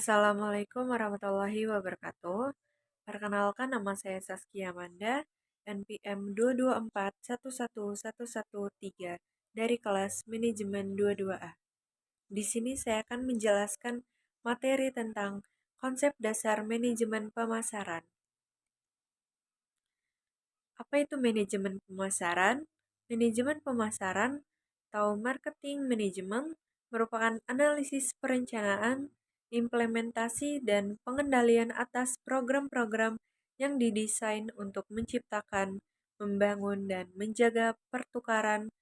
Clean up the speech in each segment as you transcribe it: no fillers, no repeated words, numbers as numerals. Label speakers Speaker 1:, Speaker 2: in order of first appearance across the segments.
Speaker 1: Assalamualaikum warahmatullahi wabarakatuh. Perkenalkan, nama saya Saskia Amanda, NPM 224111113 dari kelas Manajemen 22A. Di sini saya akan menjelaskan materi tentang konsep dasar manajemen pemasaran. Apa itu manajemen pemasaran? Manajemen pemasaran atau marketing management merupakan analisis perencanaan, implementasi, dan pengendalian atas program-program yang didesain untuk menciptakan, membangun, dan menjaga pertukaran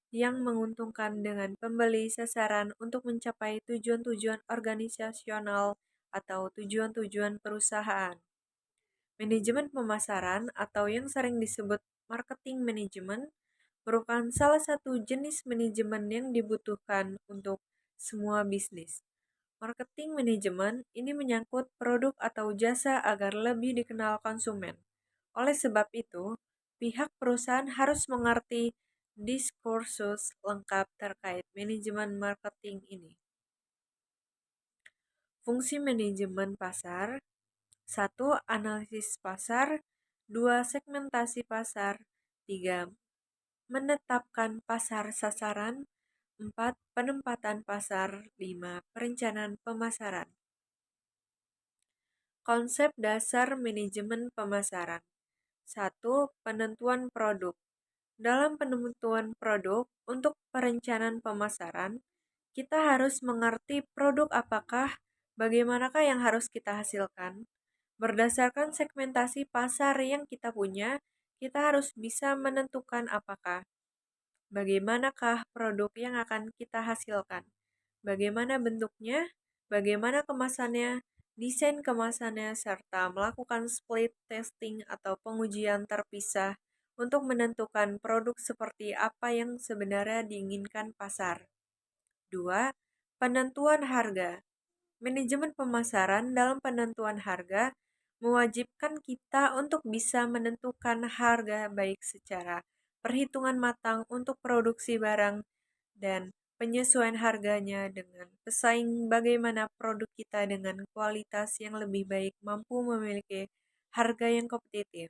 Speaker 1: yang menguntungkan dengan pembeli sasaran untuk mencapai tujuan-tujuan organisasional atau tujuan-tujuan perusahaan. Manajemen pemasaran atau yang sering disebut marketing management merupakan salah satu jenis manajemen yang dibutuhkan untuk semua bisnis. Marketing manajemen ini menyangkut produk atau jasa agar lebih dikenal konsumen. Oleh sebab itu, pihak perusahaan harus mengerti diskursus lengkap terkait manajemen marketing ini. Fungsi manajemen pasar: 1. Analisis pasar. 2. Segmentasi pasar. 3. Menetapkan pasar sasaran. 4. Penempatan pasar. 5. Perencanaan pemasaran. Konsep dasar manajemen pemasaran. 1. Penentuan produk. Dalam penentuan produk, untuk perencanaan pemasaran, kita harus mengerti produk apakah, bagaimanakah yang harus kita hasilkan. Berdasarkan segmentasi pasar yang kita punya, kita harus bisa menentukan apakah, bagaimanakah produk yang akan kita hasilkan, bagaimana bentuknya, bagaimana kemasannya, desain kemasannya, serta melakukan split testing atau pengujian terpisah untuk menentukan produk seperti apa yang sebenarnya diinginkan pasar. 2. Penentuan harga. Manajemen pemasaran dalam penentuan harga mewajibkan kita untuk bisa menentukan harga baik secara perhitungan matang untuk produksi barang dan penyesuaian harganya dengan pesaing, bagaimana produk kita dengan kualitas yang lebih baik mampu memiliki harga yang kompetitif.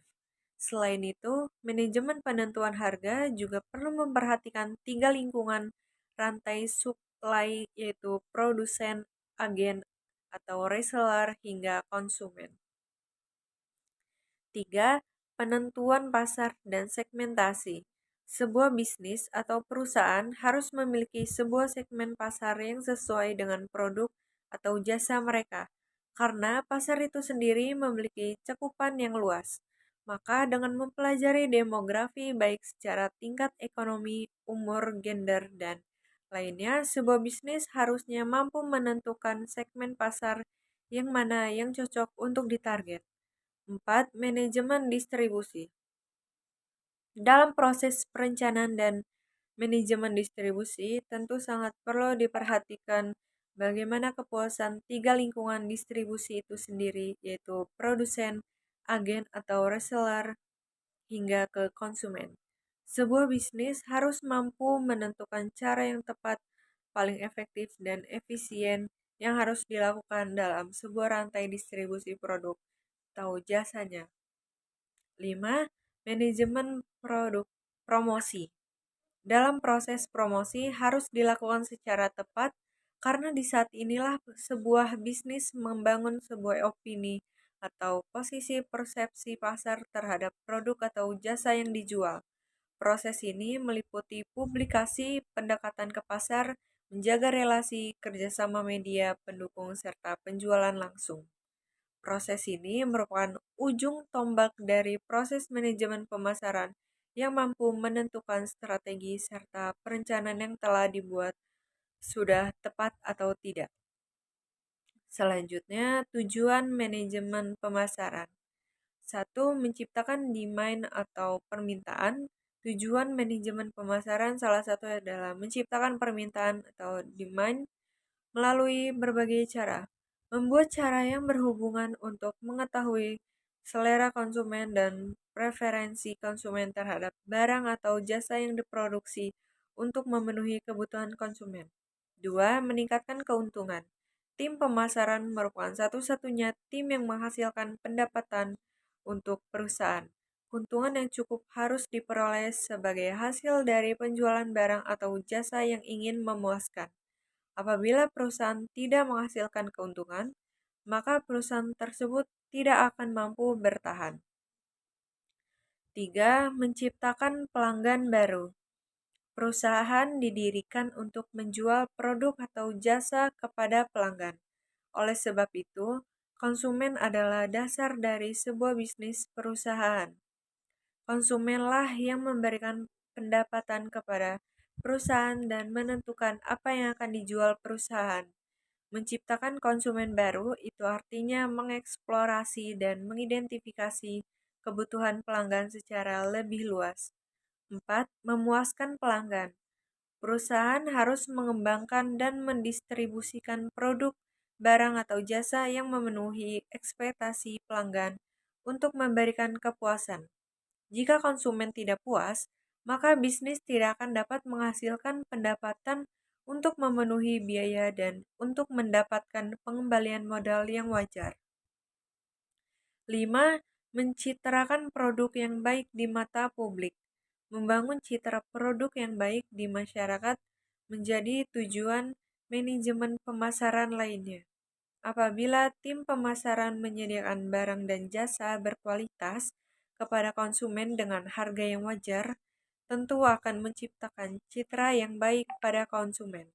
Speaker 1: Selain itu, manajemen penentuan harga juga perlu memperhatikan 3 lingkungan rantai supply, yaitu produsen, agen atau reseller, hingga konsumen. 3. Penentuan pasar dan segmentasi. Sebuah bisnis atau perusahaan harus memiliki sebuah segmen pasar yang sesuai dengan produk atau jasa mereka, karena pasar itu sendiri memiliki cakupan yang luas. Maka dengan mempelajari demografi baik secara tingkat ekonomi, umur, gender, dan lainnya, sebuah bisnis harusnya mampu menentukan segmen pasar yang mana yang cocok untuk ditarget. 4. Manajemen distribusi. Dalam proses perencanaan dan manajemen distribusi, tentu sangat perlu diperhatikan bagaimana kepuasan 3 lingkungan distribusi itu sendiri, yaitu produsen, agen atau reseller, hingga ke konsumen. Sebuah bisnis harus mampu menentukan cara yang tepat, paling efektif, dan efisien yang harus dilakukan dalam sebuah rantai distribusi produk atau jasanya. 5. Manajemen produk promosi. Dalam proses promosi harus dilakukan secara tepat, karena di saat inilah sebuah bisnis membangun sebuah opini atau posisi persepsi pasar terhadap produk atau jasa yang dijual. Proses ini meliputi publikasi, pendekatan ke pasar, menjaga relasi, kerjasama media, pendukung, serta penjualan langsung. Proses ini merupakan ujung tombak dari proses manajemen pemasaran yang mampu menentukan strategi serta perencanaan yang telah dibuat sudah tepat atau tidak. Selanjutnya, tujuan manajemen pemasaran. 1. Menciptakan demand atau permintaan. Tujuan manajemen pemasaran salah satu adalah menciptakan permintaan atau demand melalui berbagai cara. Membuat cara yang berhubungan untuk mengetahui selera konsumen dan preferensi konsumen terhadap barang atau jasa yang diproduksi untuk memenuhi kebutuhan konsumen. 2. Meningkatkan keuntungan. Tim pemasaran merupakan satu-satunya tim yang menghasilkan pendapatan untuk perusahaan. Keuntungan yang cukup harus diperoleh sebagai hasil dari penjualan barang atau jasa yang ingin memuaskan. Apabila perusahaan tidak menghasilkan keuntungan, maka perusahaan tersebut tidak akan mampu bertahan. 3. Menciptakan pelanggan baru. Perusahaan didirikan untuk menjual produk atau jasa kepada pelanggan. Oleh sebab itu, konsumen adalah dasar dari sebuah bisnis perusahaan. Konsumenlah yang memberikan pendapatan kepada perusahaan dan menentukan apa yang akan dijual perusahaan. Menciptakan konsumen baru itu artinya mengeksplorasi dan mengidentifikasi kebutuhan pelanggan secara lebih luas. 4. Memuaskan pelanggan. Perusahaan harus mengembangkan dan mendistribusikan produk, barang atau jasa yang memenuhi ekspektasi pelanggan untuk memberikan kepuasan. Jika konsumen tidak puas, maka bisnis tidak akan dapat menghasilkan pendapatan untuk memenuhi biaya dan untuk mendapatkan pengembalian modal yang wajar. 5. Mencitrakan produk yang baik di mata publik. Membangun citra produk yang baik di masyarakat menjadi tujuan manajemen pemasaran lainnya. Apabila tim pemasaran menyediakan barang dan jasa berkualitas kepada konsumen dengan harga yang wajar, tentu akan menciptakan citra yang baik pada konsumen.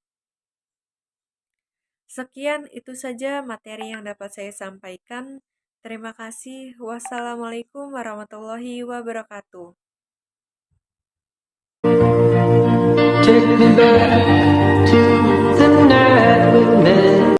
Speaker 1: Sekian itu saja materi yang dapat saya sampaikan. Terima kasih. Wassalamualaikum warahmatullahi wabarakatuh.
Speaker 2: Take me back.